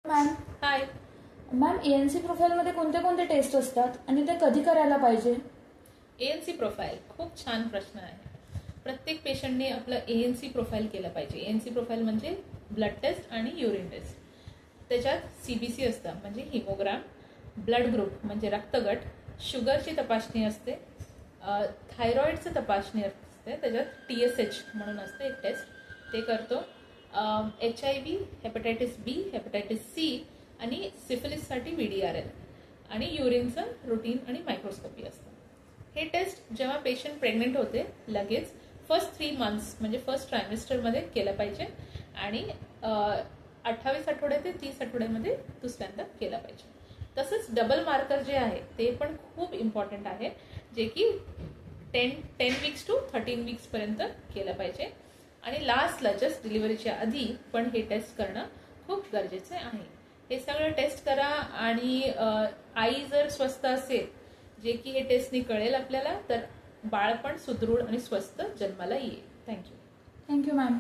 Ma'am हाय ma'am ANC प्रोफाईलमध्ये कोणते कोणते टेस्ट असतात आणि ते कधी करायला पाहिजे? एएनसी प्रोफाईल खूप छान प्रश्न आहे. प्रत्येक पेशंटने आपलं एएनसी प्रोफाईल केलं पाहिजे. एएनसी प्रोफाईल म्हणजे ब्लड टेस्ट आणि युरिन टेस्ट. त्याच्यात सीबीसी असतं म्हणजे हिमोग्राम, ब्लड ग्रुप म्हणजे रक्तगट, शुगरची तपासणी असते, थायरॉइडची तपासणी असते, त्याच्यात TSH म्हणून असते एक टेस्ट ते करतो, HIV, hepatitis B, hepatitis C आणि सिफिलिससाठी VDRL आणि युरिनचं रुटीन आणि मायक्रोस्कोपी असतं. हे टेस्ट जेव्हा पेशंट प्रेग्नेंट होते लगेच फर्स्ट 3 मंथ्स म्हणजे फर्स्ट ट्रायमेस्टरमध्ये केलं पाहिजे आणि 28 आठवडे ते 30 आठवड्यामध्ये दुसऱ्यांदा केलं पाहिजे. तसंच डबल मार्कर जे आहे ते पण खूप इम्पॉर्टंट आहे, जे की 10 वीक्स टू 13 वीक्सपर्यंत केलं पाहिजे आणि लास्टला जस्ट डिलिव्हरीच्या आधी पण हे टेस्ट करणं खूप गरजेचं आहे. हे सगळं टेस्ट करा आणि आई जर स्वस्थ असेल, जे की हे टेस्टनी कळेल आपल्याला, तर बाळ पण सुदृढ आणि स्वस्थ जन्माला येईल. थँक्यू. Thank you ma'am.